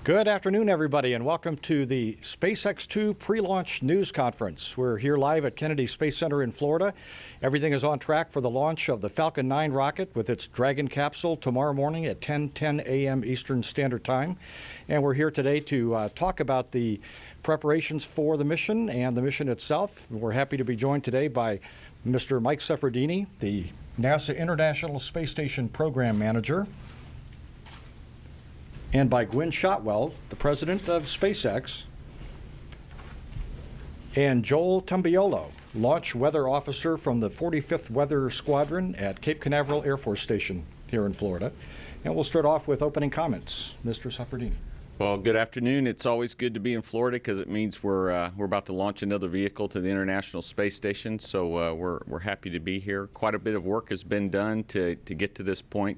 Good afternoon, everybody, and welcome to the SpaceX 2 pre-launch news conference. We're here live at Kennedy Space Center in Florida. Everything is on track for the launch of the Falcon 9 rocket with its Dragon capsule tomorrow morning at 10:10 a.m. Eastern Standard Time. And we're here today to talk about the preparations for the mission and the mission itself. We're happy to be joined today by Mr. Mike Sefferdini, the NASA International Space Station Program Manager, and by Gwynne Shotwell, the president of SpaceX, and Joel Tambiolo, launch weather officer from the 45th Weather Squadron at Cape Canaveral Air Force Station here in Florida. And we'll start off with opening comments. Mr. Sefferdini. Well, good afternoon. It's always good to be in Florida because it means we're about to launch another vehicle to the International Space Station. So we're happy to be here. Quite a bit of work has been done to get to this point.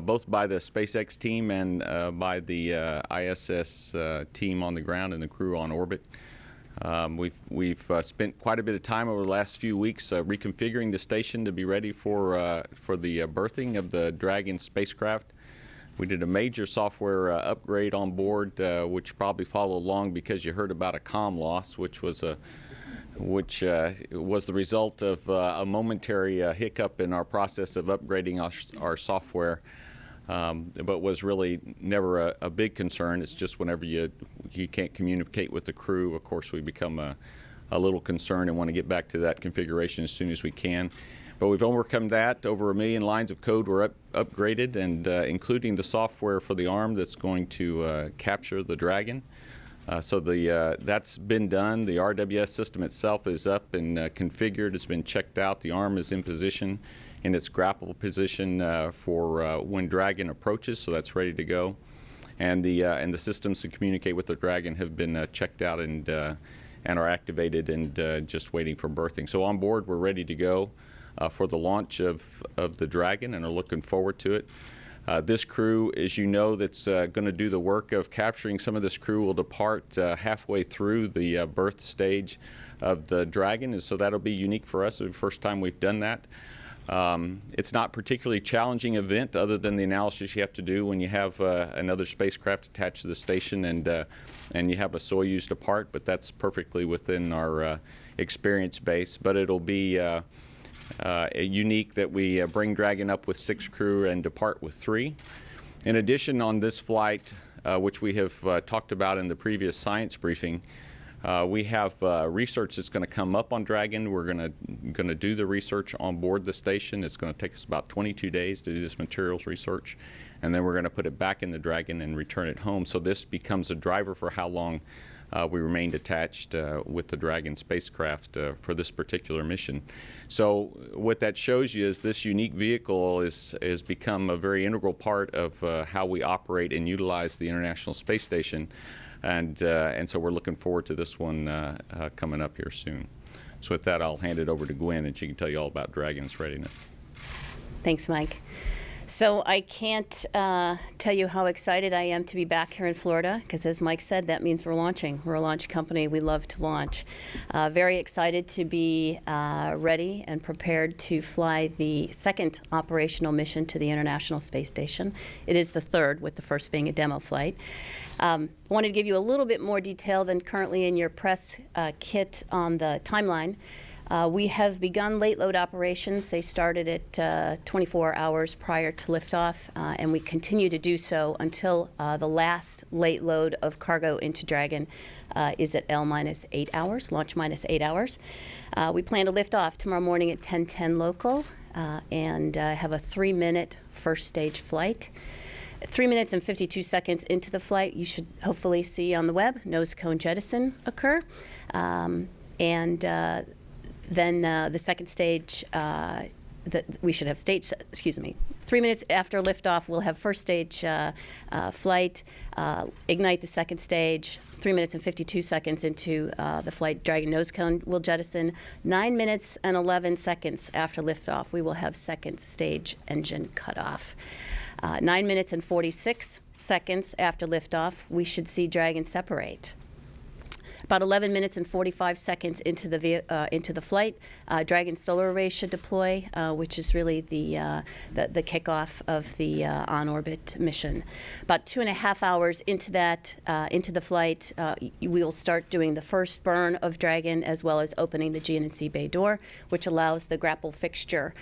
Both by the SpaceX team and by the ISS team on the ground and the crew on orbit. We've spent quite a bit of time over the last few weeks reconfiguring the station to be ready for the birthing of the Dragon spacecraft. We did a major software upgrade on board, which probably followed along because you heard about a comm loss, which was the result of a momentary hiccup in our process of upgrading our software, but was really never a big concern. It's just whenever you can't communicate with the crew, of course, we become a little concerned and want to get back to that configuration as soon as we can. But we've overcome that. Over 1 million lines of code were upgraded, and including the software for the arm that's going to capture the Dragon. So that's been done. The RWS system itself is up and configured. It's been checked out. The arm is in position, in its grapple position for when Dragon approaches, so that's ready to go. And the systems to communicate with the Dragon have been checked out and are activated and just waiting for berthing. So on board, we're ready to go for the launch of the Dragon and are looking forward to it. This crew, as you know, that's going to do the work of capturing some of this crew will depart halfway through the birth stage of the Dragon, and so that'll be unique for us. It's the first time we've done that. It's not a particularly challenging event other than the analysis you have to do when you have another spacecraft attached to the station and you have a Soyuz depart, but that's perfectly within our experience base. But it'll be unique that we bring Dragon up with 6 crew and depart with 3. In addition, on this flight, which we have talked about in the previous science briefing, we have research that's going to come up on Dragon. We're going to do the research on board the station. It's going to take us about 22 days to do this materials research, and then we're going to put it back in the Dragon and return it home. So this becomes a driver for how long we remained attached with the Dragon spacecraft for this particular mission. So what that shows you is this unique vehicle has become a very integral part of how we operate and utilize the International Space Station, and so we're looking forward to this one coming up here soon. So with that, I'll hand it over to Gwynne, and she can tell you all about Dragon's readiness. Thanks, Mike. So I can't tell you how excited I am to be back here in Florida, because as Mike said, that means we're launching. We're a launch company. We love to launch. Very excited to be ready and prepared to fly the second operational mission to the International Space Station. It is the third, with the first being a demo flight. I wanted to give you a little bit more detail than currently in your press kit on the timeline. We have begun late load operations. They started at 24 hours prior to liftoff, and we continue to do so until the last late load of cargo into Dragon is at L-8 hours, launch minus 8 hours. We plan to lift off tomorrow morning at 10:10 local and have a 3-minute first stage flight. 3 minutes and 52 seconds into the flight, you should hopefully see on the web nose cone jettison occur. Then the second stage, we should have 3 minutes after liftoff, we'll have first stage flight, ignite the second stage. 3 minutes and 52 seconds into the flight, Dragon nose cone will jettison. 9 minutes and 11 seconds after liftoff, we will have second stage engine cutoff. 9 minutes and 46 seconds after liftoff, we should see Dragon separate. About 11 minutes and 45 seconds into the flight, Dragon solar array should deploy, which is really the kickoff of the on-orbit mission. About 2.5 hours into the flight, we will start doing the first burn of Dragon, as well as opening the GNC bay door, which allows the grapple fixture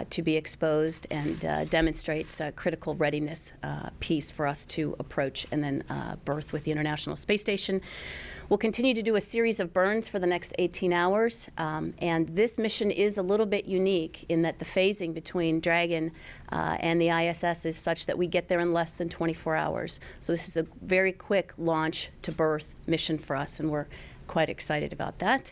to be exposed and demonstrates a critical readiness piece for us to approach and then berth with the International Space Station. We'll continue to do a series of burns for the next 18 hours, and this mission is a little bit unique in that the phasing between Dragon and the ISS is such that we get there in less than 24 hours. So this is a very quick launch to berth mission for us, and we're quite excited about that.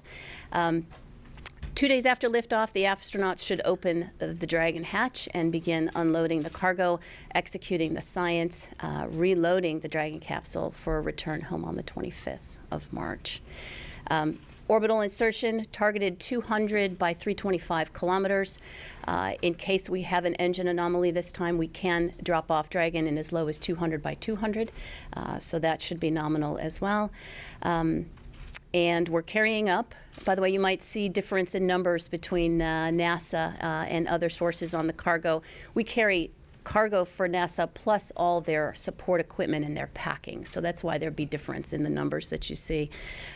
2 days after liftoff, the astronauts should open the Dragon hatch and begin unloading the cargo, executing the science, reloading the Dragon capsule for a return home on the 25th of March. Orbital insertion targeted 200 by 325 kilometers. In case we have an engine anomaly this time, we can drop off Dragon in as low as 200 by 200, so that should be nominal as well. And we're carrying up. By the way, you might see difference in numbers between NASA and other sources on the cargo. We carry cargo for NASA plus all their support equipment and their packing. So that's why there'd be difference in the numbers that you see.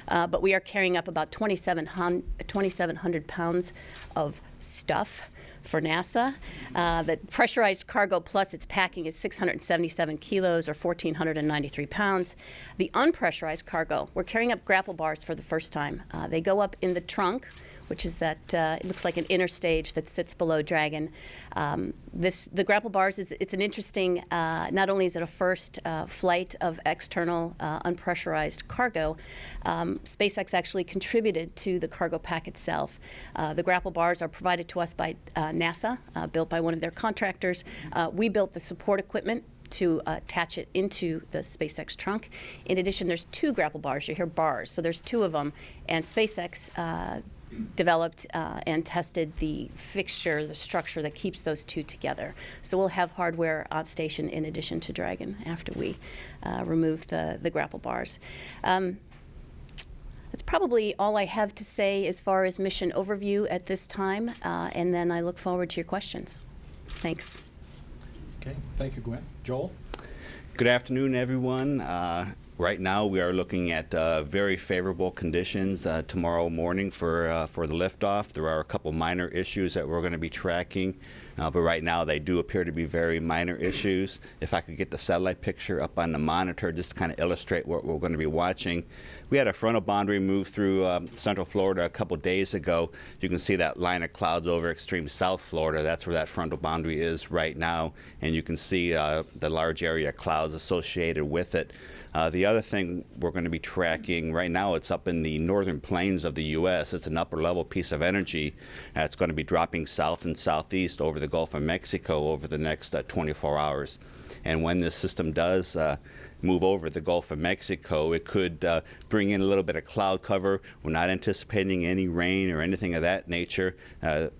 But we are carrying up about 2,700 pounds of stuff for NASA. The pressurized cargo plus its packing is 677 kilos or 1,493 pounds. The unpressurized cargo, we're carrying up grapple bars for the first time. They go up in the trunk, which is that it looks like an inner stage that sits below Dragon. The grapple bars it's an interesting. Not only is it a first flight of external unpressurized cargo, SpaceX actually contributed to the cargo pack itself. The grapple bars are provided to us by NASA, built by one of their contractors. We built the support equipment to attach it into the SpaceX trunk. In addition, there's 2 grapple bars. You hear bars, so there's 2 of them, and SpaceX developed and tested the fixture, the structure that keeps those 2 together. So we'll have hardware on station in addition to Dragon after we remove the grapple bars. That's probably all I have to say as far as mission overview at this time, and then I look forward to your questions. Thanks. Okay, thank you, Gwen. Joel? Good afternoon, everyone. Right now, we are looking at very favorable conditions tomorrow morning for the liftoff. There are a couple minor issues that we're going to be tracking, but right now they do appear to be very minor issues. If I could get the satellite picture up on the monitor just to kind of illustrate what we're going to be watching. We had a frontal boundary move through Central Florida a couple days ago. You can see that line of clouds over extreme South Florida. That's where that frontal boundary is right now, and you can see the large area of clouds associated with it. The other thing we're going to be tracking right now, it's up in the northern plains of the U.S. It's an upper level piece of energy. It's going to be dropping south and southeast over the Gulf of Mexico over the next 24 hours. And when this system does move over the Gulf of Mexico, it could bring in a little bit of cloud cover. We're not anticipating any rain or anything of that nature. There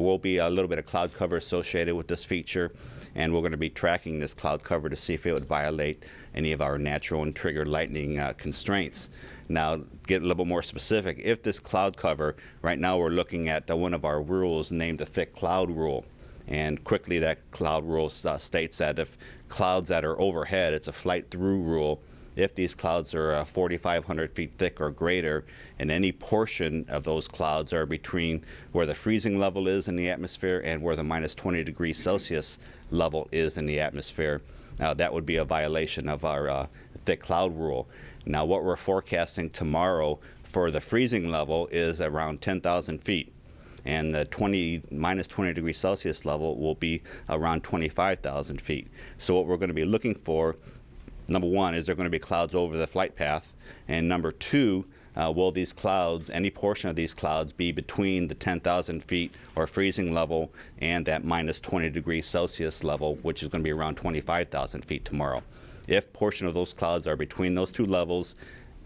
will be a little bit of cloud cover associated with this feature, and we're going to be tracking this cloud cover to see if it would violate any of our natural and triggered lightning constraints. Now, get a little bit more specific. If this cloud cover, right now we're looking at one of our rules named the thick cloud rule. And quickly that cloud rule states that if clouds that are overhead, it's a flight through rule. If these clouds are 4,500 feet thick or greater, and any portion of those clouds are between where the freezing level is in the atmosphere and where the minus 20 degrees Celsius level is in the atmosphere, that would be a violation of our thick cloud rule. Now, what we're forecasting tomorrow for the freezing level is around 10,000 feet. And the minus 20 degrees Celsius level will be around 25,000 feet. So what we're going to be looking for, number one, is there going to be clouds over the flight path? And number two, will these clouds, any portion of these clouds, be between the 10,000 feet or freezing level and that minus 20 degrees Celsius level, which is going to be around 25,000 feet tomorrow? If portion of those clouds are between those two levels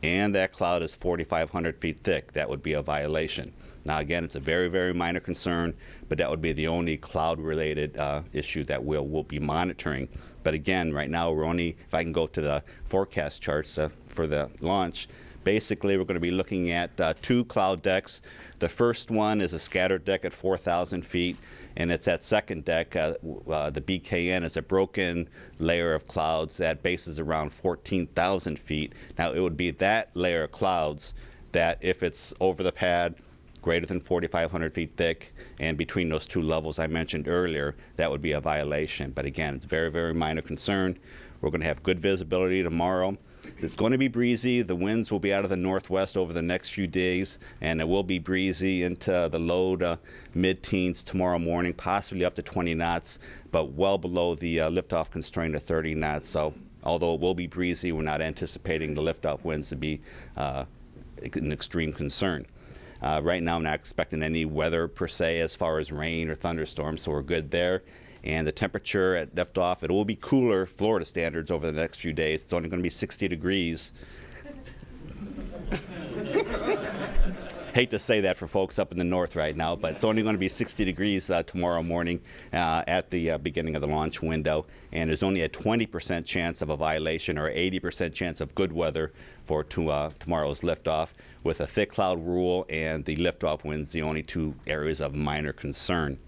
and that cloud is 4,500 feet thick, that would be a violation. Now, again, it's a very, very minor concern, but that would be the only cloud-related issue that we'll be monitoring. But again, right now, we're only, if I can go to the forecast charts for the launch, Basically, we're going to be looking at 2 cloud decks. The first one is a scattered deck at 4,000 feet, and it's that second deck. The BKN is a broken layer of clouds that bases around 14,000 feet. Now, it would be that layer of clouds that, if it's over the pad, greater than 4,500 feet thick, and between those 2 levels I mentioned earlier, that would be a violation. But again, it's very, very minor concern. We're going to have good visibility tomorrow. It's going to be breezy. The winds will be out of the northwest over the next few days, and it will be breezy into the low to mid-teens tomorrow morning, possibly up to 20 knots, but well below the liftoff constraint of 30 knots. So although it will be breezy, we're not anticipating the liftoff winds to be an extreme concern. Right now, I'm not expecting any weather per se as far as rain or thunderstorms, so we're good there. And the temperature at liftoff, it will be cooler Florida standards over the next few days. It's only going to be 60 degrees. Hate to say that for folks up in the north right now, but it's only going to be 60 degrees tomorrow morning at the beginning of the launch window. And there's only a 20% chance of a violation or 80% chance of good weather for tomorrow's liftoff, with a thick cloud rule and the liftoff winds the only 2 areas of minor concern.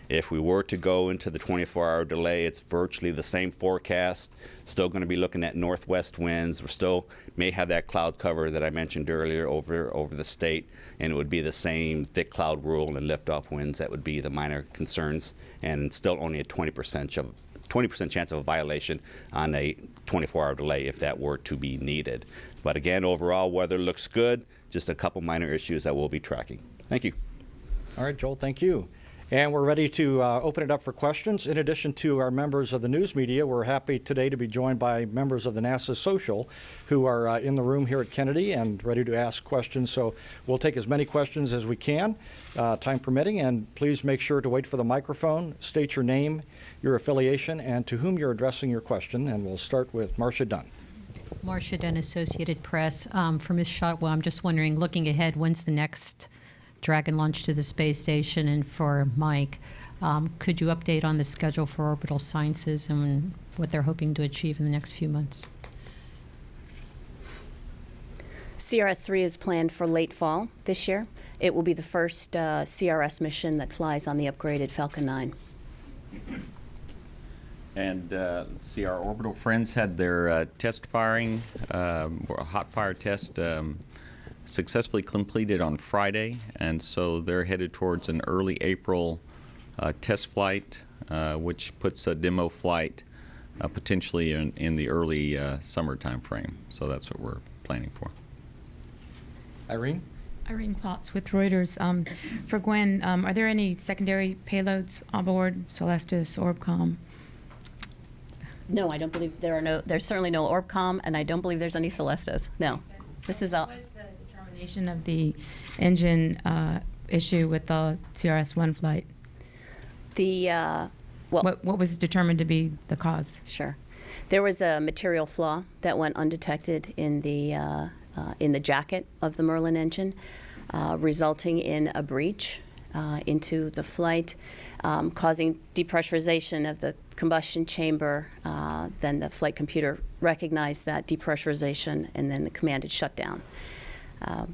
If we were to go into the 24-hour delay, it's virtually the same forecast. Still going to be looking at northwest winds. We still may have that cloud cover that I mentioned earlier over the state, and it would be the same thick cloud rule and liftoff winds that would be the minor concerns, and still only a 20% chance of a violation on a 24-hour delay if that were to be needed. But again, overall, weather looks good. Just a couple minor issues that we'll be tracking. Thank you. All right, Joel, thank you. And we're ready to open it up for questions. In addition to our members of the news media, we're happy today to be joined by members of the NASA Social who are in the room here at Kennedy and ready to ask questions. So we'll take as many questions as we can, time permitting. And please make sure to wait for the microphone, state your name, your affiliation, and to whom you're addressing your question. And we'll start with Marcia Dunn. Marcia Dunn, Associated Press. For Ms. Shotwell, I'm just wondering, looking ahead, when's the next Dragon launch to the space station? And for Mike, could you update on the schedule for Orbital Sciences and what they're hoping to achieve in the next few months? CRS-3 is planned for late fall this year. It will be the first CRS mission that flies on the upgraded Falcon 9. And let's see, our orbital friends had their test firing, or a hot fire test, successfully completed on Friday, and so they're headed towards an early April test flight, which puts a demo flight potentially in the early summer time frame. So that's what we're planning for. Irene? Irene Klotz with Reuters. For Gwen, are there any secondary payloads on board Celestis, Orbcom? No, I don't believe there are no. There's certainly no Orbcom, and I don't believe there's any Celestis. No, this is all. What was the determination of the engine issue with the CRS-1 flight? The well, What was determined to be the cause? sure. There was a material flaw that went undetected in the jacket of the Merlin engine, resulting in a breach into the flight, causing depressurization of the combustion chamber. Then the flight computer recognized that depressurization, and then the commanded shutdown.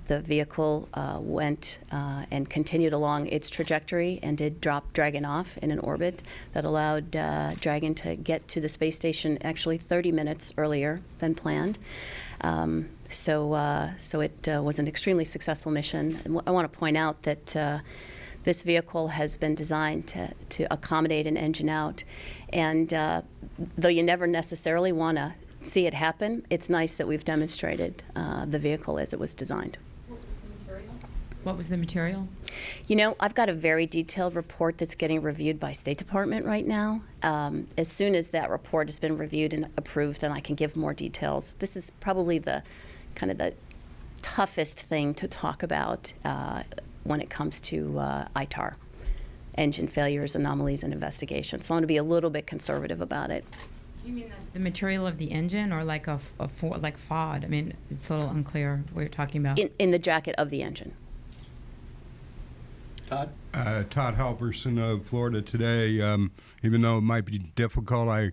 The vehicle went and continued along its trajectory and did drop Dragon off in an orbit that allowed Dragon to get to the space station actually 30 minutes earlier than planned. So it was an extremely successful mission. And I want to point out that this vehicle has been designed to accommodate an engine out. And though you never necessarily want to see it happen, it's nice that we've demonstrated the vehicle as it was designed. What was the material? You know, I've got a very detailed report that's getting reviewed by State Department right now. As soon as that report has been reviewed and approved, then I can give more details. This is probably the kind of the toughest thing to talk about when it comes to ITAR, engine failures, anomalies, and investigations. So I want to be a little bit conservative about it. Do you mean the material of the engine, or like like FOD? I mean, it's a little unclear what you're talking about. In the jacket of the engine. Todd? Todd Halverson of Florida Today. Even though it might be difficult, I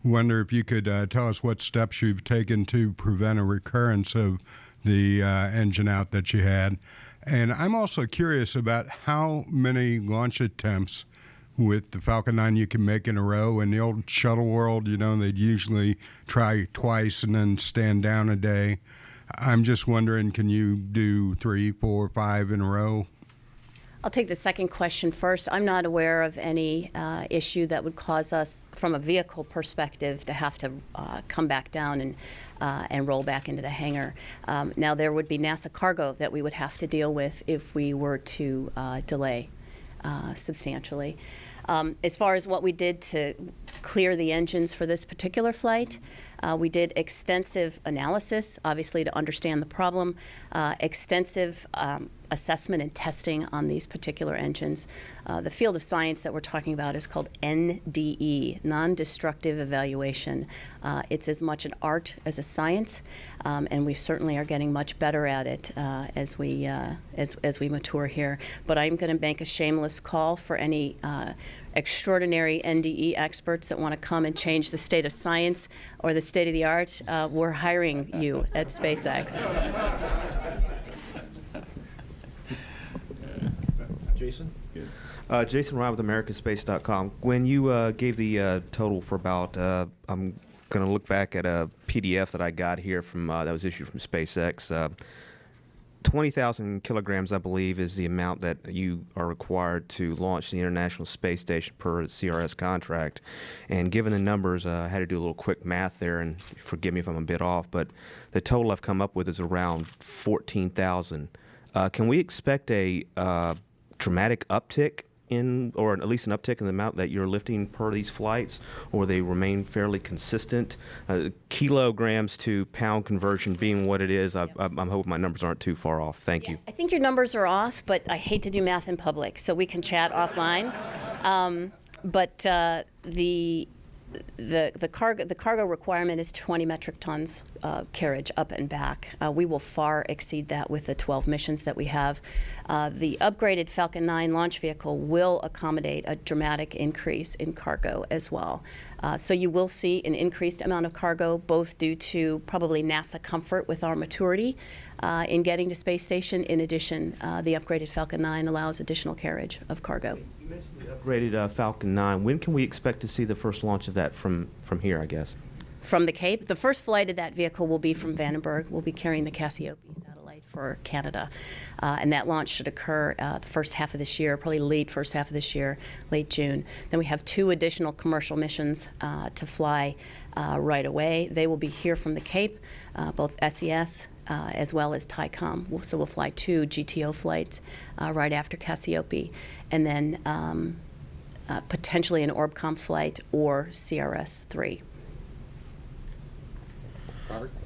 wonder if you could tell us what steps you've taken to prevent a recurrence of the engine out that you had. And I'm also curious about how many launch attempts with the Falcon 9 you can make in a row. In the old shuttle world, they'd usually try twice and then stand down a day. I'm just wondering, can you do 3, 4, 5 in a row? I'll take the second question first. I'm not aware of any issue that would cause us, from a vehicle perspective, to have to come back down and roll back into the hangar. Now, there would be NASA cargo that we would have to deal with if we were to delay substantially. As far as what we did to clear the engines for this particular flight, we did extensive analysis, obviously, to understand the problem, extensive assessment and testing on these particular engines. The field of science that we're talking about is called NDE, non-destructive evaluation. It's as much an art as a science, and we certainly are getting much better at it as we mature here. But I'm going to make a shameless call for any extraordinary NDE experts that want to come and change the state of science or the state of the art. We're hiring you at SpaceX. Jason? Jason Ryan with AmericanSpace.com. When you gave the total for about, I'm going to look back at a PDF that I got here from that was issued from SpaceX. 20,000 kilograms, I believe, is the amount that you are required to launch the International Space Station per CRS contract. And given the numbers, I had to do a little quick math there, and forgive me if I'm a bit off, but the total I've come up with is around 14,000. Can we expect a dramatic uptick in, or at least an uptick in the amount that you're lifting per these flights, or they remain fairly consistent? Kilograms to pound conversion being what it is, I'm hoping my numbers aren't too far off. Thank you. I think your numbers are off, but I hate to do math in public, so we can chat offline. The cargo requirement is 20 metric tons carriage up and back. We will far exceed that with the 12 missions that we have. The upgraded Falcon 9 launch vehicle will accommodate a dramatic increase in cargo as well. So you will see an increased amount of cargo, both due to probably NASA comfort with our maturity in getting to space station. In addition, the upgraded Falcon 9 allows additional carriage of cargo. You mentioned the upgraded Falcon 9. When can we expect to see the first launch of that from here, I guess? From the Cape. The first flight of that vehicle will be from Vandenberg. We'll be carrying the Cassiope satellite for Canada. And that launch should occur the first half of this year, probably late first half of this year, late June. Then we have 2 additional commercial missions to fly right away. They will be here from the Cape, both SES as well as TICOM. So we'll fly 2 GTO flights right after Cassiope. And then potentially an Orbcomm flight or CRS-3.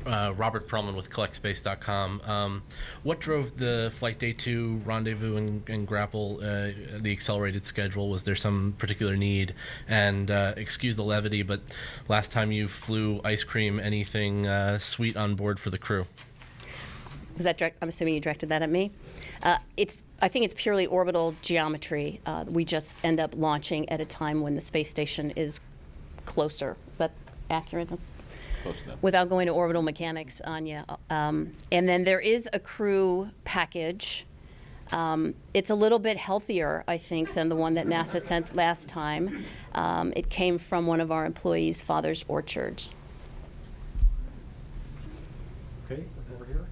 Robert Perlman with CollectSpace.com. What drove the Flight Day 2 rendezvous and grapple, the accelerated schedule? Was there some particular need? And excuse the levity, but last time you flew ice cream, anything sweet on board for the crew? Was that direct? I'm assuming you directed that at me. I think it's purely orbital geometry. We just end up launching at a time when the space station is closer. Is that accurate? That's close enough. Without going to orbital mechanics, Anya. And then there is a crew package. It's a little bit healthier, I think, than the one that NASA sent last time. It came from one of our employees' father's orchards. Okay, over here.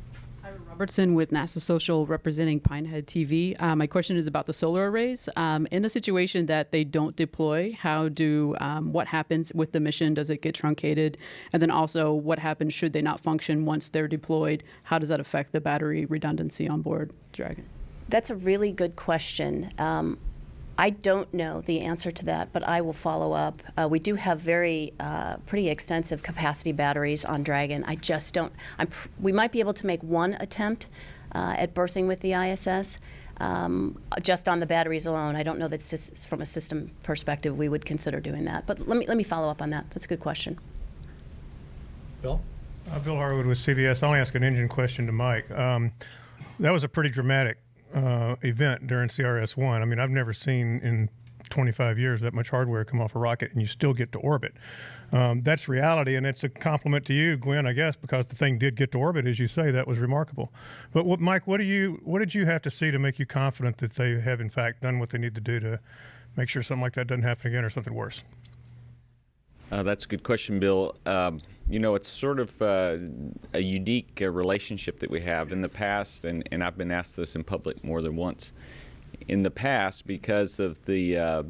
Robertson with NASA Social representing Pinehead TV. My question is about the solar arrays. In the situation that they don't deploy, what happens with the mission? Does it get truncated? And then also, what happens should they not function once they're deployed? How does that affect the battery redundancy on board Dragon? That's a really good question. I don't know the answer to that, but I will follow up. We do have pretty extensive capacity batteries on Dragon. I just don't. We might be able to make one attempt at berthing with the ISS, just on the batteries alone. I don't know that from a system perspective we would consider doing that. But let me follow up on that. That's a good question. Bill? Bill Harwood with CBS. I'll only ask an engine question to Mike. That was a pretty dramatic event during CRS-1. I mean, I've never seen in 25 years, that much hardware come off a rocket, and you still get to orbit. That's reality, and it's a compliment to you, Gwen, I guess, because the thing did get to orbit, as you say. That was remarkable. But Mike, what did you have to see to make you confident that they have in fact done what they need to do to make sure something like that doesn't happen again or something worse? That's a good question, Bill. It's sort of a unique relationship that we have in the past, and I've been asked this in public more than once. In the past, because of the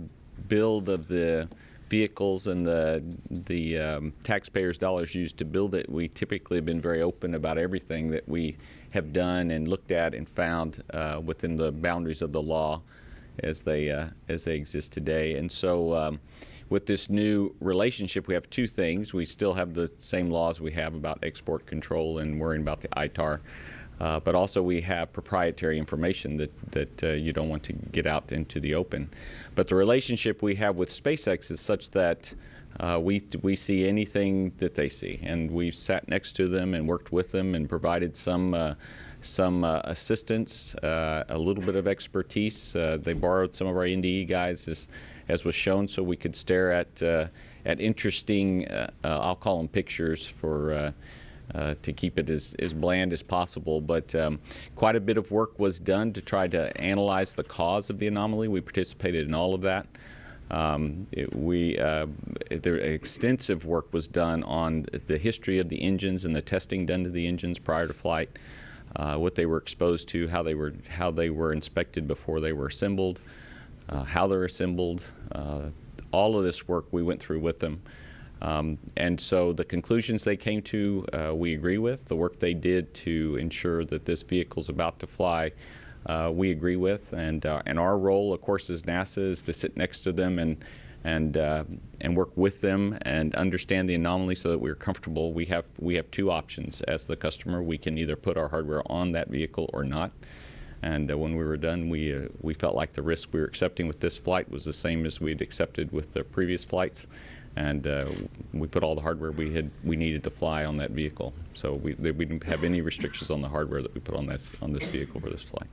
build of the vehicles and the taxpayers' dollars used to build it, we typically have been very open about everything that we have done and looked at and found within the boundaries of the law as they exist today. And so with this new relationship, we have two things. We still have the same laws we have about export control and worrying about the ITAR, but also we have proprietary information that you don't want to get out into the open. But the relationship we have with SpaceX is such that we see anything that they see, and we've sat next to them and worked with them and provided some assistance, a little bit of expertise. They borrowed some of our NDE guys, as was shown, so we could stare at interesting, I'll call them pictures for to keep it as bland as possible. But quite a bit of work was done to try to analyze the cause of the anomaly. We participated in all of that. Extensive work was done on the history of the engines and the testing done to the engines prior to flight, what they were exposed to, how they were inspected before they were assembled, how they're assembled. All of this work we went through with them. And so the conclusions they came to, we agree with. The work they did to ensure that this vehicle's about to fly, we agree with. And our role, of course, as NASA is to sit next to them and work with them and understand the anomaly so that we're comfortable. We have two options as the customer. We can either put our hardware on that vehicle or not. And when we were done, we felt like the risk we were accepting with this flight was the same as we'd accepted with the previous flights. And we put all the hardware we needed to fly on that vehicle. So we didn't have any restrictions on the hardware that we put on this vehicle for this flight.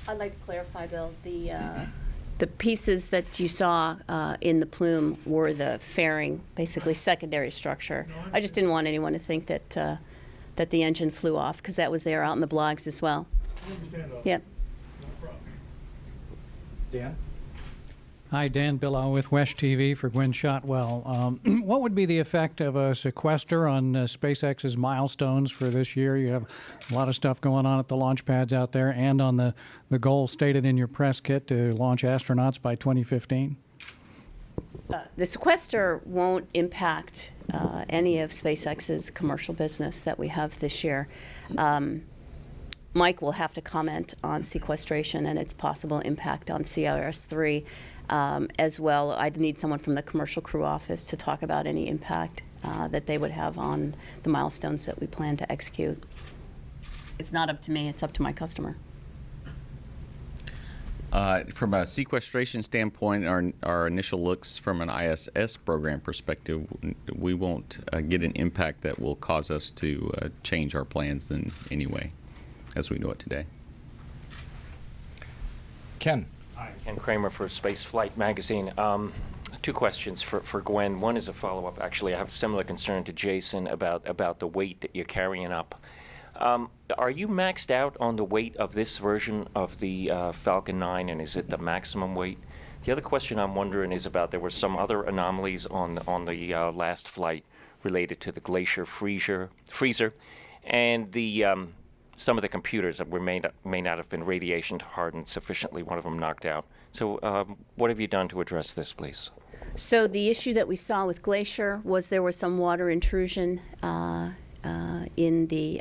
I'd like to clarify, Bill, the pieces that you saw in the plume were the fairing, basically secondary structure. I just didn't want anyone to think that that the engine flew off, because that was there out in the blogs as well. Yep. Dan? Hi, Dan Billow with West TV for Gwen Shotwell. What would be the effect of a sequester on SpaceX's milestones for this year? You have a lot of stuff going on at the launch pads out there and on the goal stated in your press kit to launch astronauts by 2015. The sequester won't impact any of SpaceX's commercial business that we have this year. Mike will have to comment on sequestration and its possible impact on CRS-3 as well. I'd need someone from the commercial crew office to talk about any impact that they would have on the milestones that we plan to execute. It's not up to me, it's up to my customer. From a sequestration standpoint, our initial looks from an ISS program perspective, we won't get an impact that will cause us to change our plans in any way as we know it today. Ken. Hi, Ken Kramer for Space Flight Magazine. Two questions for Gwen. One is a follow-up. Actually, I have a similar concern to Jason about the weight that you're carrying up. Are you maxed out on the weight of this version of the Falcon 9, and is it the maximum weight? The other question I'm wondering is about, there were some other anomalies on the last flight related to the glacier freezer, and the some of the computers that may not have been radiation hardened sufficiently, one of them knocked out. So what have you done to address this, please? So the issue that we saw with Glacier was there was some water intrusion in the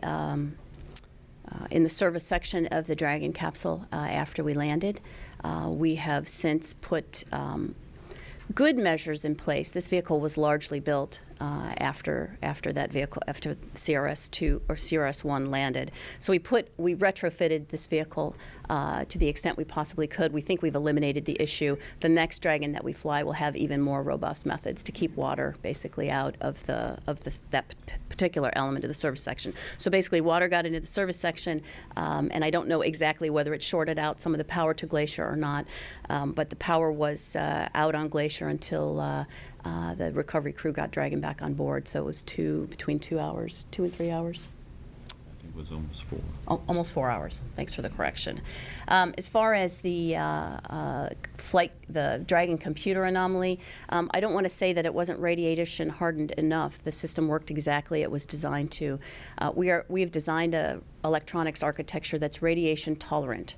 service section of the Dragon capsule after we landed. We have since put good measures in place. This vehicle was largely built after that vehicle, after CRS-2 or CRS-1 landed. So we retrofitted this vehicle to the extent we possibly could. We think we've eliminated the issue. The next Dragon that we fly will have even more robust methods to keep water basically out of that particular element of the service section. So basically, water got into the service section, and I don't know exactly whether it shorted out some of the power to Glacier or not, but the power was out on Glacier until the recovery crew got Dragon back on board. So it was between 2 and 3 hours. It was almost 4. Almost 4 hours. Thanks for the correction. As far as the Dragon computer anomaly, I don't want to say that it wasn't radiation hardened enough. The system worked exactly it was designed to. We have designed a electronics architecture that's radiation tolerant.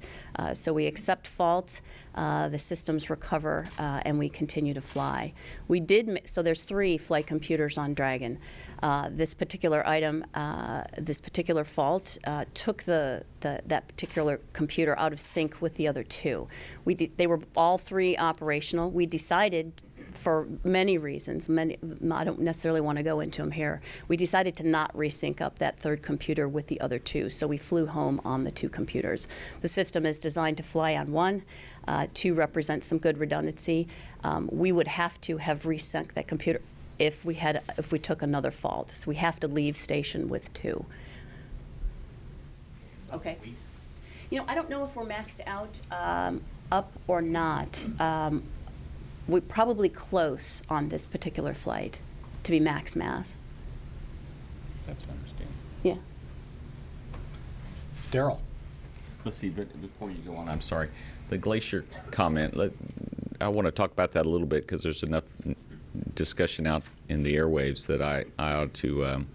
So we accept fault, the systems recover, and we continue to fly. So there's 3 flight computers on Dragon. This particular item, this particular fault, took that particular computer out of sync with the other 2. They were all 3 operational. We decided, for many reasons, I don't necessarily want to go into them here, we decided to not resync up that 3rd computer with the other 2, so we flew home on the 2 computers. The system is designed to fly on 1, to represent some good redundancy. We would have to have resynced that computer if we took another fault, so we have to leave station with 2. Okay. I don't know if we're maxed out up or not. We're probably close on this particular flight to be max mass. That's what I understand. Yeah. Daryl. Let's see, but before you go on, I'm sorry. The Glacier comment, I want to talk about that a little bit because there's enough discussion out in the airwaves that I ought to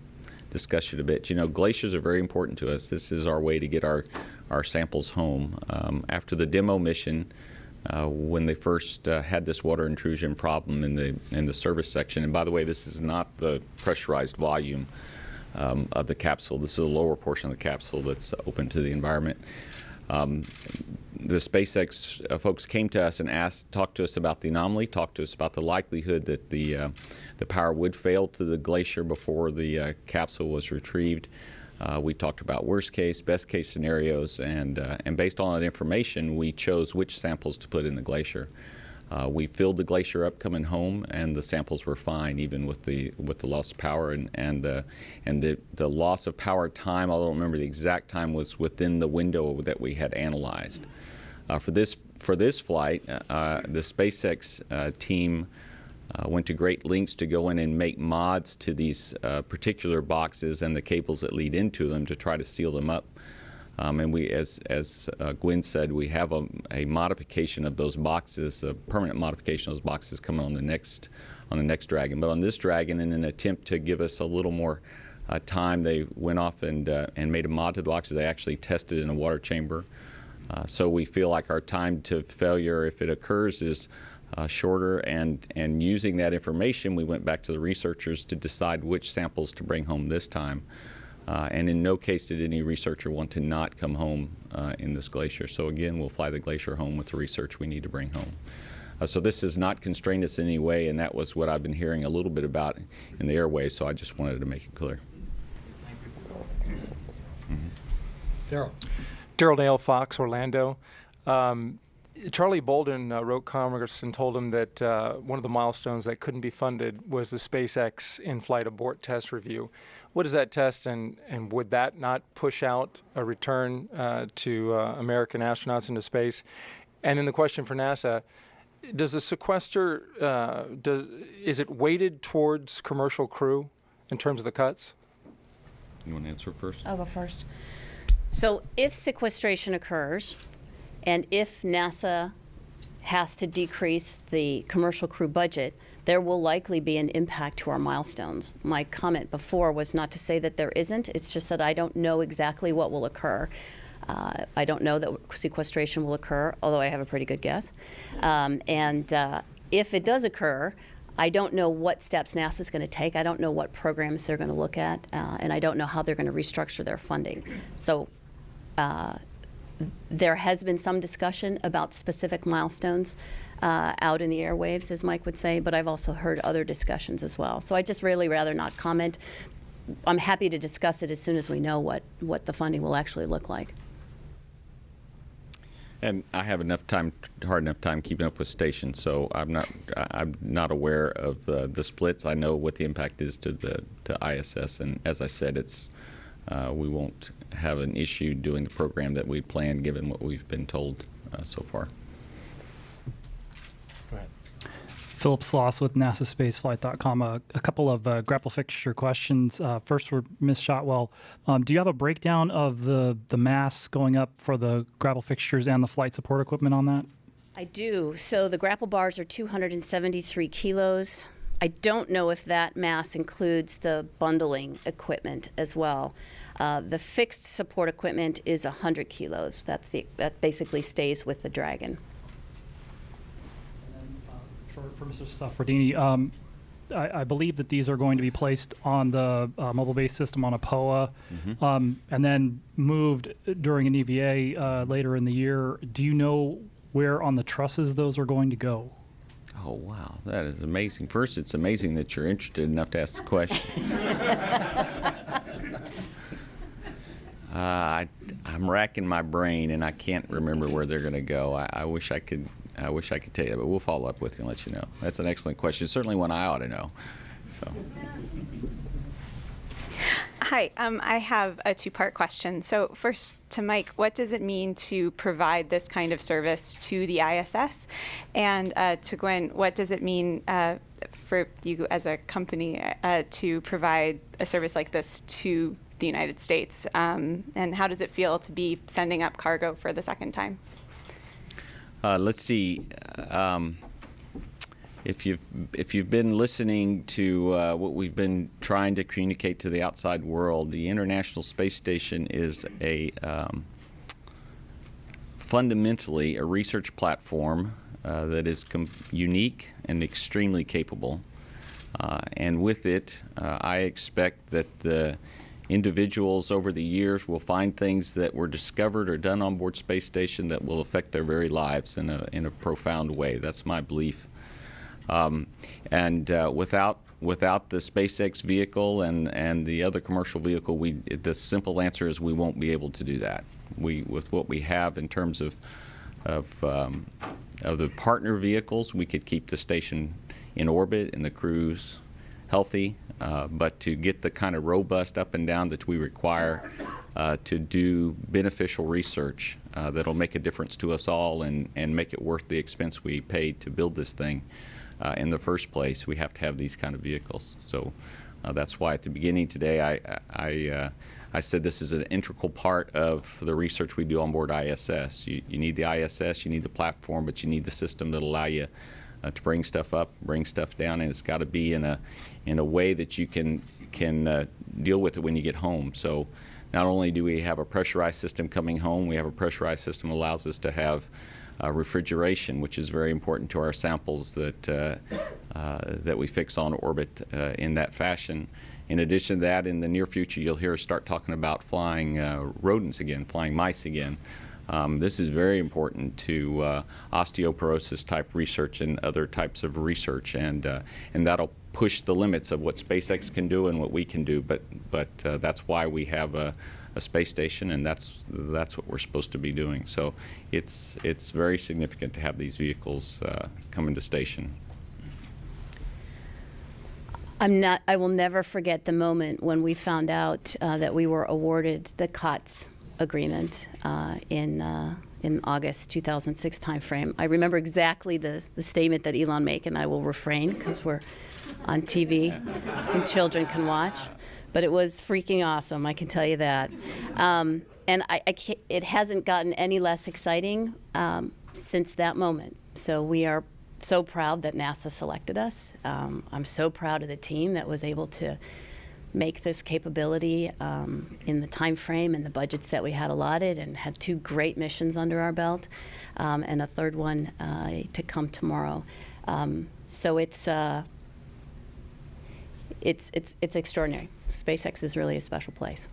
discuss it a bit. Glaciers are very important to us. This is our way to get our samples home. After the demo mission, when they first had this water intrusion problem in the service section, and by the way, this is not the pressurized volume of the capsule. This is a lower portion of the capsule that's open to the environment. The SpaceX folks came to us and talked to us about the anomaly, talked to us about the likelihood that the power would fail to the Glacier before the capsule was retrieved. We talked about worst case, best case scenarios, and based on that information, we chose which samples to put in the Glacier. We filled the Glacier up coming home, and the samples were fine, even with the loss of power and the loss of power time. I don't remember the exact time, was within the window that we had analyzed. For this flight, the SpaceX team went to great lengths to go in and make mods to these particular boxes and the cables that lead into them to try to seal them up. And we, as Gwen said, we have a modification of those boxes, a permanent modification of those boxes coming on the next Dragon. But on this Dragon, in an attempt to give us a little more time, they went off and made a mod to the boxes. They actually tested in a water chamber. So we feel like our time to failure, if it occurs, is shorter. And using that information, we went back to the researchers to decide which samples to bring home this time. And in no case did any researcher want to not come home in this Glacier. So again, we'll fly the Glacier home with the research we need to bring home. So this has not constrained us in any way, and that was what I've been hearing a little bit about in the airwaves, so I just wanted to make it clear. Daryl. Daryl Dale, Fox, Orlando. Charlie Bolden wrote Congress and told him that one of the milestones that couldn't be funded was the SpaceX in-flight abort test review. What is that test, and would that not push out a return to American astronauts into space? And then the question for NASA, does the sequester, is it weighted towards commercial crew in terms of the cuts? You want to answer first? I'll go first. So if sequestration occurs, and if NASA has to decrease the commercial crew budget, there will likely be an impact to our milestones. My comment before was not to say that there isn't, it's just that I don't know exactly what will occur. I don't know that sequestration will occur, although I have a pretty good guess. If it does occur, I don't know what steps NASA is going to take. I don't know what programs they're going to look at, and I don't know how they're going to restructure their funding. So There has been some discussion about specific milestones out in the airwaves, as Mike would say, but I've also heard other discussions as well. So I just really rather not comment. I'm happy to discuss it as soon as we know what the funding will actually look like. And I have hard enough time keeping up with stations, so I'm not aware of the splits. I know what the impact is to ISS, and as I said, we won't have an issue doing the program that we planned, given what we've been told so far. Philip Sloss with NASASpaceflight.com. A couple of grapple fixture questions. First for Ms. Shotwell. Do you have a breakdown of the mass going up for the grapple fixtures and the flight support equipment on that? I do. So the grapple bars are 273 kilos. I don't know if that mass includes the bundling equipment as well. The fixed support equipment is 100 kilos. That basically stays with the Dragon. For Mr. Saffredini, I believe that these are going to be placed on the mobile base system on a POA, and then moved during an EVA later in the year. Do you know where on the trusses those are going to go? Oh, wow. That is amazing. First, it's amazing that you're interested enough to ask the question. I'm racking my brain, and I can't remember where they're going to go. I wish I could tell you, but we'll follow up with you and let you know. That's an excellent question. Certainly one I ought to know. So. Hi, I have a two-part question. So first to Mike, what does it mean to provide this kind of service to the ISS? And to Gwen, what does it mean for you as a company to provide a service like this to the United States? And how does it feel to be sending up cargo for the second time? Let's see. If you've been listening to what we've been trying to communicate to the outside world, the International Space Station is fundamentally a research platform that is unique and extremely capable. And with it, I expect that the individuals over the years will find things that were discovered or done on board Space Station that will affect their very lives in a profound way. That's my belief. Without the SpaceX vehicle and the other commercial vehicle, the simple answer is we won't be able to do that. With what we have in terms of the partner vehicles, we could keep the station in orbit and the crews healthy, but to get the kind of robust up and down that we require to do beneficial research that'll make a difference to us all and make it worth the expense we paid to build this thing in the first place, we have to have these kind of vehicles. So that's why at the beginning today I said this is an integral part of the research we do on board ISS. You need the ISS, you need the platform, but you need the system that'll allow you to bring stuff up, bring stuff down, and it's got to be in a way that you can deal with it when you get home. So not only do we have a pressurized system coming home, we have a pressurized system that allows us to have refrigeration, which is very important to our samples that we fix on orbit in that fashion. In addition to that, in the near future, you'll hear us start talking about flying rodents again, flying mice again. This is very important to osteoporosis type research and other types of research, and that'll push the limits of what SpaceX can do and what we can do. But that's why we have a space station, and that's what we're supposed to be doing. So it's very significant to have these vehicles come into station. I will never forget the moment when we found out that we were awarded the COTS agreement in August 2006 timeframe. I remember exactly the statement that Elon made, and I will refrain because we're on TV and children can watch. But it was freaking awesome, I can tell you that. And it hasn't gotten any less exciting since that moment. So we are so proud that NASA selected us. I'm so proud of the team that was able to make this capability in the time frame and the budgets that we had allotted, and have 2 great missions under our belt, and a third one to come tomorrow. So it's extraordinary. SpaceX is really a special place.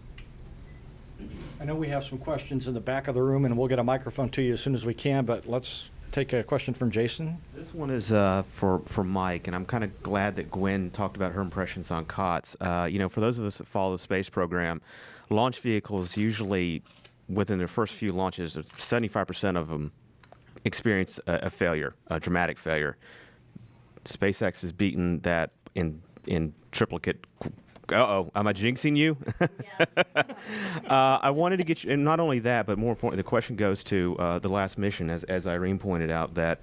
I know we have some questions in the back of the room, and we'll get a microphone to you as soon as we can, but let's take a question from Jason. This one is for Mike, and I'm kind of glad that Gwen talked about her impressions on COTS. For those of us that follow the space program, launch vehicles usually, within their first few launches, 75% of them experience a failure, a dramatic failure. SpaceX has beaten that in triplicate. Uh-oh, am I jinxing you? Yes. I wanted to get you, and not only that, but more importantly, the question goes to the last mission, as Irene pointed out, that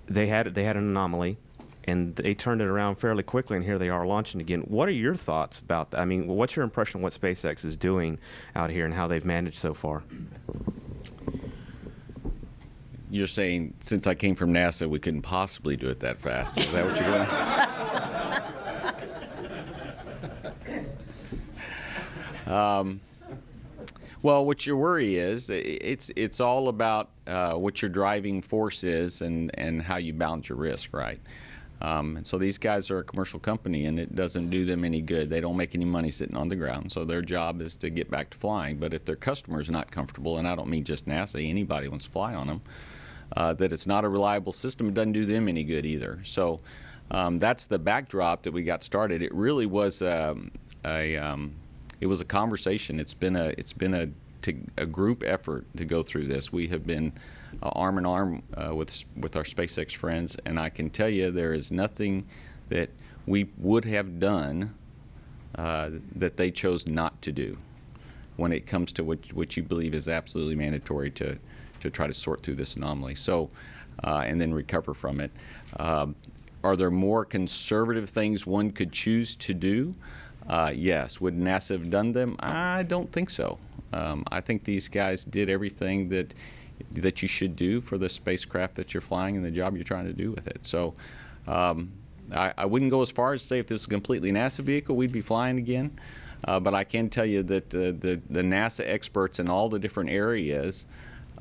they had an anomaly, and they turned it around fairly quickly, and here they are launching again. What are your thoughts about that? I mean, what's your impression of what SpaceX is doing out here and how they've managed so far? You're saying since I came from NASA, we couldn't possibly do it that fast. Is that what you're doing? Well, what your worry is, it's all about what your driving force is and how you balance your risk, right? And so these guys are a commercial company, and it doesn't do them any good. They don't make any money sitting on the ground, so their job is to get back to flying. But if their customer's not comfortable, and I don't mean just NASA, anybody wants to fly on them, that it's not a reliable system, it doesn't do them any good either. So that's the backdrop that we got started. It really was it was a conversation. It's been a group effort to go through this. We have been arm in arm with our SpaceX friends, and I can tell you there is nothing that we would have done that they chose not to do when it comes to what you believe is absolutely mandatory to try to sort through this anomaly. So, and then recover from it. Are there more conservative things one could choose to do? Yes. Would NASA have done them? I don't think so. I think these guys did everything that you should do for the spacecraft that you're flying and the job you're trying to do with it. So I wouldn't go as far as to say if this is a completely NASA vehicle, we'd be flying again. But I can tell you that the NASA experts in all the different areas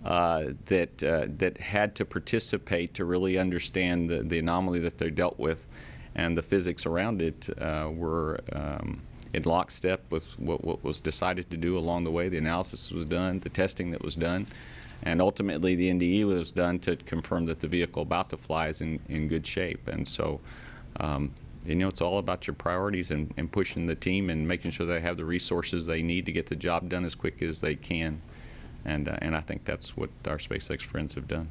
that had to participate to really understand the anomaly that they dealt with and the physics around it were in lockstep with what was decided to do along the way. The analysis was done, the testing that was done, and ultimately the NDE was done to confirm that the vehicle about to fly is in good shape. And so, it's all about your priorities and pushing the team and making sure they have the resources they need to get the job done as quick as they can. And I think that's what our SpaceX friends have done.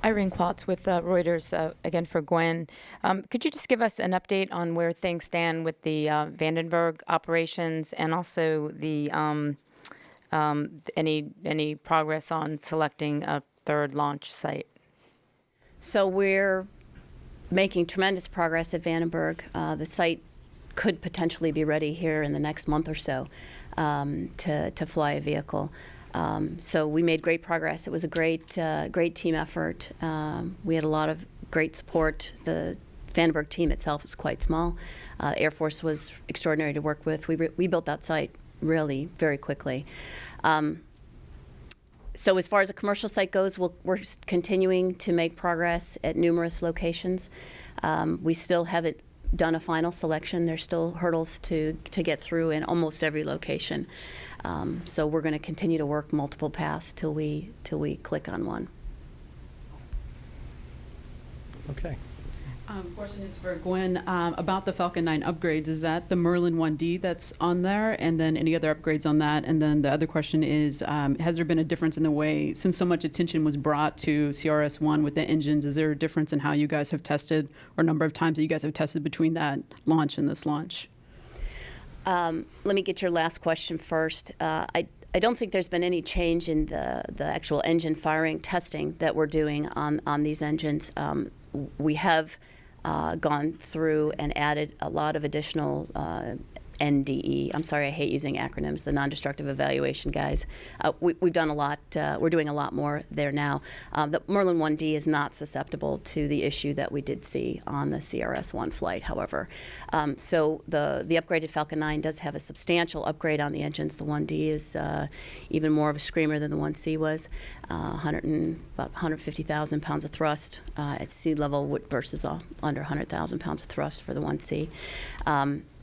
Irene Klotz with Reuters, again for Gwen. Could you just give us an update on where things stand with the Vandenberg operations and also the any progress on selecting a third launch site? So we're making tremendous progress at Vandenberg. The site could potentially be ready here in the next month or so to fly a vehicle. So we made great progress. It was a great team effort. We had a lot of great support. The Vandenberg team itself is quite small. Air Force was extraordinary to work with. We built that site really very quickly. So as far as a commercial site goes, we're continuing to make progress at numerous locations. We still haven't done a final selection. There's still hurdles to get through in almost every location. So we're going to continue to work multiple paths till we click on one. Okay. Question is for Gwen about the Falcon 9 upgrades. Is that the Merlin 1D that's on there, and then any other upgrades on that? And then the other question is, has there been a difference in the way, since so much attention was brought to CRS-1 with the engines, is there a difference in how you guys have tested, or number of times that you guys have tested between that launch and this launch? Let me get your last question first. I don't think there's been any change in the actual engine firing testing that we're doing on these engines. We have gone through and added a lot of additional NDE. I'm sorry, I hate using acronyms, the non-destructive evaluation guys. We've done a lot. We're doing a lot more there now. The Merlin 1D is not susceptible to the issue that we did see on the CRS-1 flight, however. So the upgraded Falcon 9 does have a substantial upgrade on the engines. The 1D is even more of a screamer than the 1C was. About 150,000 pounds of thrust at sea level versus under 100,000 pounds of thrust for the 1C.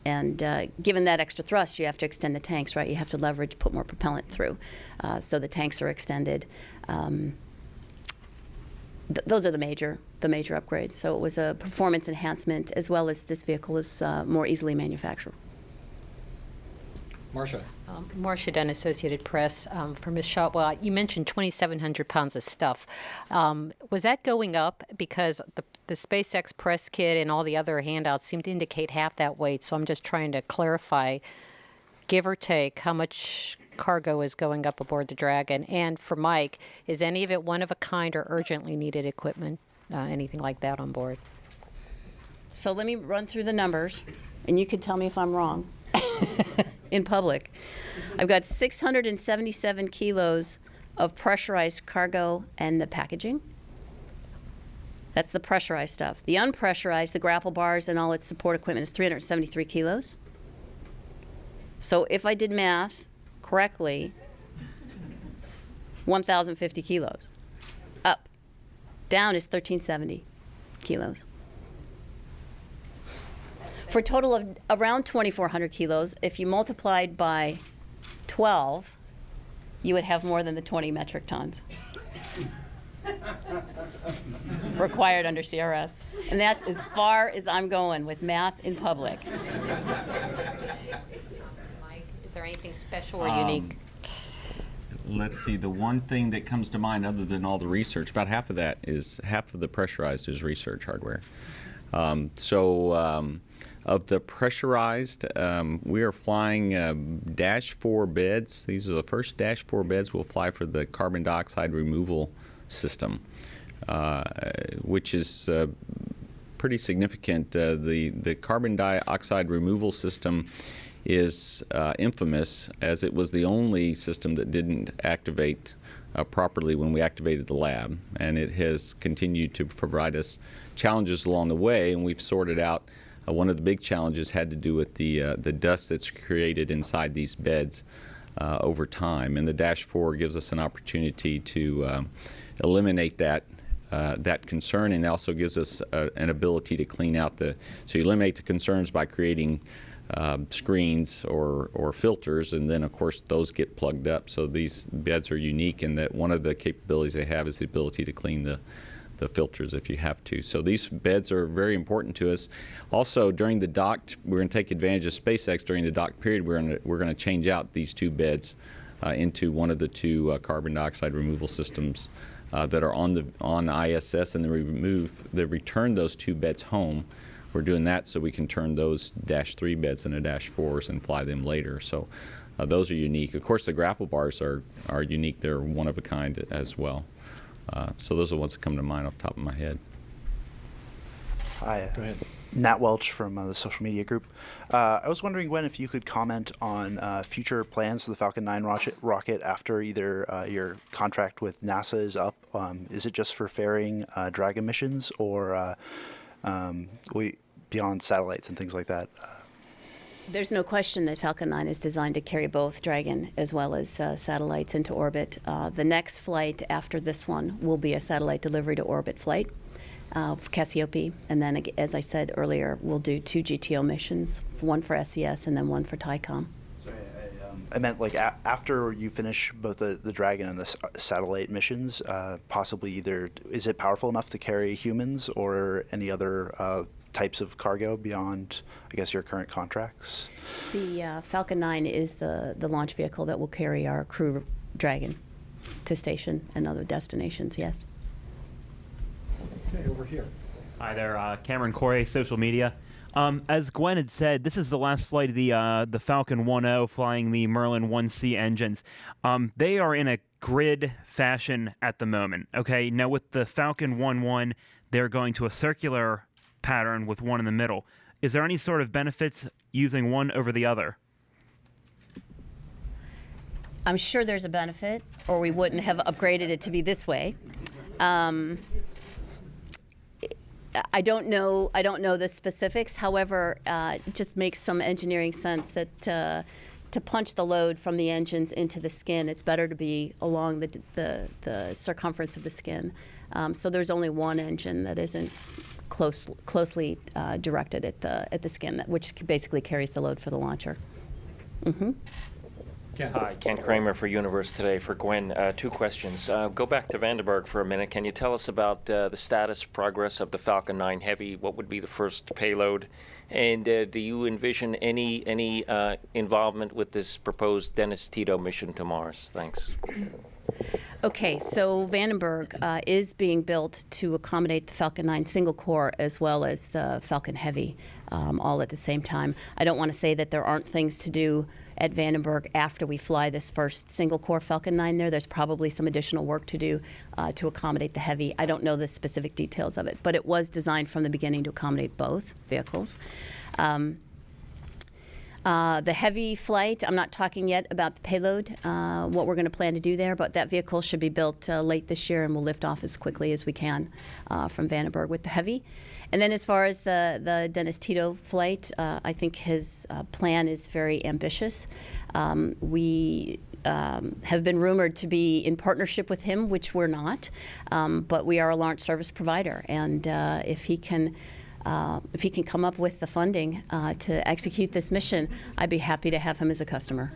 Given that extra thrust, you have to extend the tanks, right? You have to leverage, put more propellant through. So the tanks are extended. Those are the major upgrades. So it was a performance enhancement, as well as this vehicle is more easily manufactured. Marcia. Marcia Dunn, Associated Press. For Ms. Shotwell, you mentioned 2,700 pounds of stuff. Was that going up? Because the SpaceX press kit and all the other handouts seem to indicate half that weight. So I'm just trying to clarify, give or take, how much cargo is going up aboard the Dragon. And for Mike, is any of it one of a kind or urgently needed equipment, anything like that on board? So let me run through the numbers, and you can tell me if I'm wrong. In public, I've got 677 kilos of pressurized cargo and the packaging. That's the pressurized stuff. The unpressurized, the grapple bars and all its support equipment, is 373 kilos. So if I did math correctly, 1,050 kilos. Up. Down is 1,370 kilos. For a total of around 2,400 kilos. If you multiplied by 12, you would have more than the 20 metric tons required under CRS. And that's as far as I'm going with math in public. Mike, is there anything special or unique? Let's see. The one thing that comes to mind, other than all the research, about half of the pressurized is research hardware. Of the pressurized, we are flying Dash 4 beds. These are the first Dash 4 beds we'll fly for the carbon dioxide removal system, which is pretty significant. The carbon dioxide removal system is infamous, as it was the only system that didn't activate properly when we activated the lab, and it has continued to provide us challenges along the way, and we've sorted out. One of the big challenges had to do with the dust that's created inside these beds over time, and the Dash 4 gives us an opportunity to eliminate that concern, and also gives us an ability to clean out so you eliminate the concerns by creating screens or filters, and then of course those get plugged up. So these beds are unique in that one of the capabilities they have is the ability to clean the filters if you have to. So these beds are very important to us. Also, during the dock, we're going to take advantage of SpaceX. During the dock period, we're going to change out these two beds into one of the two carbon dioxide removal systems that are on ISS, and then return those two beds home. We're doing that so we can turn those Dash 3 beds into Dash 4s and fly them later. So those are unique. Of course, the grapple bars are unique. They're one of a kind as well. So those are the ones that come to mind off the top of my head. Hi, Go ahead. Nat Welch from the social media group. I was wondering, Gwen, if you could comment on future plans for the Falcon 9 rocket after either your contract with NASA is up. Is it just for ferrying Dragon missions, or beyond satellites and things like that? There's no question that Falcon 9 is designed to carry both Dragon as well as satellites into orbit. The next flight after this one will be a satellite delivery to orbit flight for Cassiope. And then, as I said earlier, we'll do 2 GTO missions, one for SES and then one for TICOM. Sorry, I meant like after you finish both the Dragon and the satellite missions, possibly either, is it powerful enough to carry humans or any other types of cargo beyond, I guess, your current contracts? The Falcon 9 is the launch vehicle that will carry our Crew Dragon to station and other destinations, yes. Okay, over here. Hi there, Cameron Corey, social media. As Gwen had said, this is the last flight of the Falcon 1.0 flying the Merlin 1C engines. They are in a grid fashion at the moment. Okay, now with the Falcon 1.1, they're going to a circular pattern with one in the middle. Is there any sort of benefits using one over the other? I'm sure there's a benefit, or we wouldn't have upgraded it to be this way. I don't know the specifics. However, it just makes some engineering sense that to punch the load from the engines into the skin, it's better to be along the circumference of the skin. So there's only one engine that isn't closely directed at the skin, which basically carries the load for the launcher. Mm-hmm. Hi, Ken Kramer for Universe Today for Gwen. Two questions. Go back to Vandenberg for a minute. Can you tell us about the status, progress of the Falcon 9 Heavy? What would be the first payload? And do you envision any involvement with this proposed Dennis Tito mission to Mars? Thanks. Okay, so Vandenberg is being built to accommodate the Falcon 9 single core as well as the Falcon Heavy, all at the same time. I don't want to say that there aren't things to do at Vandenberg after we fly this first single core Falcon 9 there. There's probably some additional work to do to accommodate the Heavy. I don't know the specific details of it, but it was designed from the beginning to accommodate both vehicles. The Heavy flight, I'm not talking yet about the payload, what we're going to plan to do there, but that vehicle should be built late this year and we'll lift off as quickly as we can from Vandenberg with the Heavy. And then as far as the Dennis Tito flight, I think his plan is very ambitious. We have been rumored to be in partnership with him, which we're not, but we are a launch service provider, and if he can come up with the funding to execute this mission, I'd be happy to have him as a customer.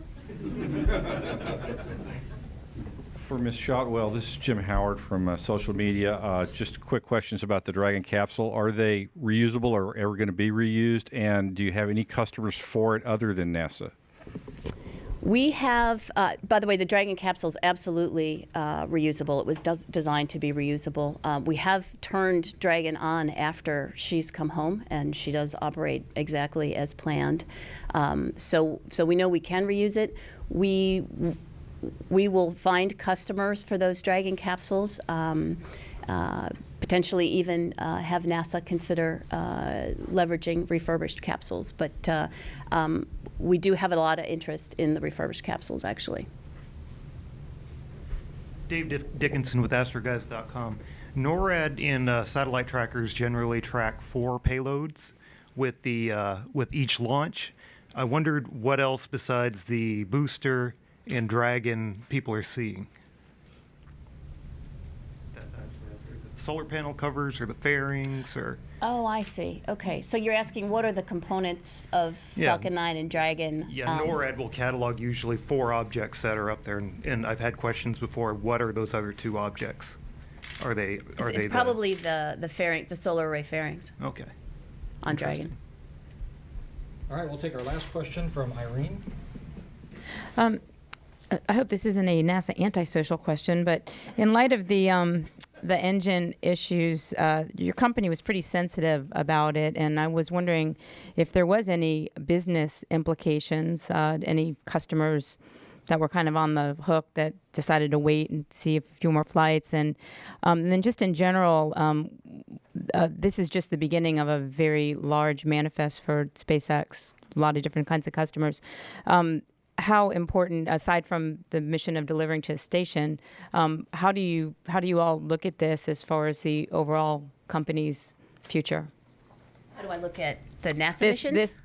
For Ms. Shotwell, this is Jim Howard from social media. Just quick questions about the Dragon capsule. Are they reusable or ever going to be reused? And do you have any customers for it other than NASA? We have, by the way, the Dragon capsule is absolutely reusable. It was designed to be reusable. We have turned Dragon on after she's come home, and she does operate exactly as planned. So we know we can reuse it. We will find customers for those Dragon capsules. Potentially even have NASA consider leveraging refurbished capsules. But we do have a lot of interest in the refurbished capsules, actually. Dave Dickinson with astroguys.com. NORAD in satellite trackers generally track 4 payloads with each launch. I wondered what else besides the booster and Dragon people are seeing. Solar panel covers or the fairings or... Oh, I see. Okay. So you're asking what are the components of Falcon 9 and Dragon? Yeah, NORAD will catalog usually 4 objects that are up there, and I've had questions before, what are those other 2 objects? It's probably the fairing, the solar array fairings. Okay. On Dragon. All right, we'll take our last question from Irene. I hope this isn't a NASA antisocial question, but in light of the engine issues, your company was pretty sensitive about it, and I was wondering if there was any business implications, any customers that were kind of on the hook that decided to wait and see a few more flights, and then just in general, this is just the beginning of a very large manifest for SpaceX, a lot of different kinds of customers. How important, aside from the mission of delivering to the station, how do you all look at this as far as the overall company's future? How do I look at the NASA missions?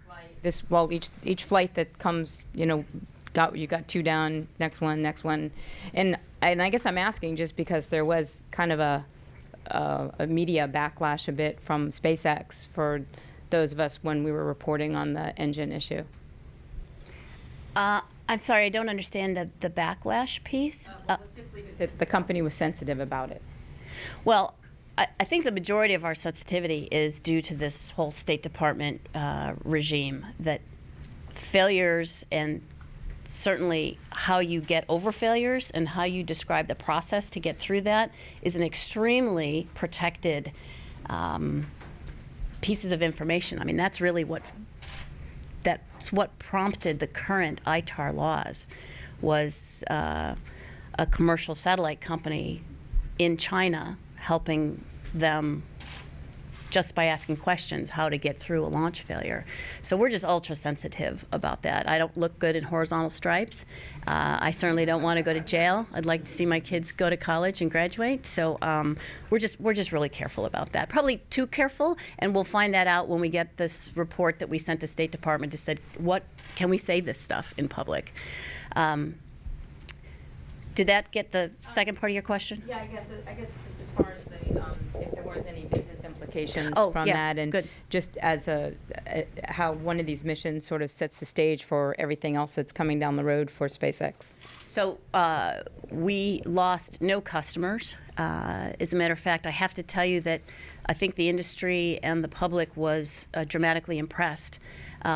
Each flight that comes, you got 2 down, next one, and I guess I'm asking just because there was kind of a media backlash a bit from SpaceX for those of us when we were reporting on the engine issue. I'm sorry, I don't understand the backlash piece. Let's just leave it that the company was sensitive about it. Well, I think the majority of our sensitivity is due to this whole State Department regime, that failures and certainly how you get over failures and how you describe the process to get through that is an extremely protected pieces of information. I mean, that's really that's what prompted the current ITAR laws, was a commercial satellite company in China helping them just by asking questions how to get through a launch failure. So we're just ultra sensitive about that. I don't look good in horizontal stripes. I certainly don't want to go to jail. I'd like to see my kids go to college and graduate. So we're just really careful about that. Probably too careful, and we'll find that out when we get this report that we sent to State Department to say, what can we say this stuff in public? Did that get the second part of your question? Yeah, I guess just as far as if there was any business implications implications Oh, from yeah, that, and good. just as how one of these missions sort of sets the stage for everything else that's coming down the road for SpaceX. So we lost no customers. As a matter of fact, I have to tell you that I think the industry and the public was dramatically impressed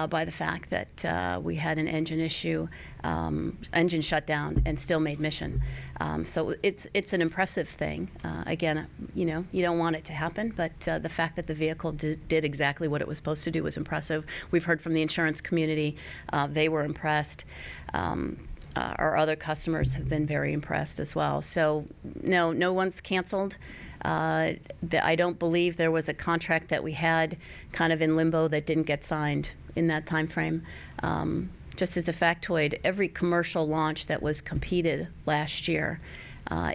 by the fact that we had an engine issue, engine shut down, and still made mission. So it's an impressive thing. Again, you don't want it to happen, but the fact that the vehicle did exactly what it was supposed to do was impressive. We've heard from the insurance community; they were impressed. Our other customers have been very impressed as well. So no one's canceled. I don't believe there was a contract that we had kind of in limbo that didn't get signed in that time frame. Just as a factoid, every commercial launch that was competed last year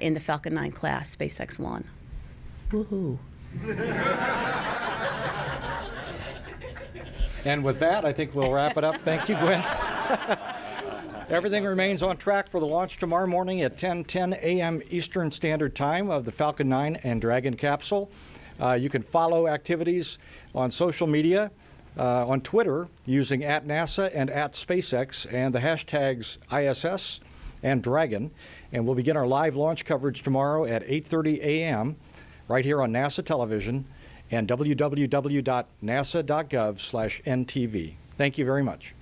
in the Falcon 9 class, SpaceX won. Woohoo. And with that, I think we'll wrap it up. Thank you, Gwen. Everything remains on track for the launch tomorrow morning at 10:10 a.m. Eastern Standard Time of the Falcon 9 and Dragon capsule. You can follow activities on social media, on Twitter, using @NASA and @SpaceX and the hashtags ISS and Dragon. And we'll begin our live launch coverage tomorrow at 8:30 a.m. right here on NASA television and www.nasa.gov/NTV. Thank you very much.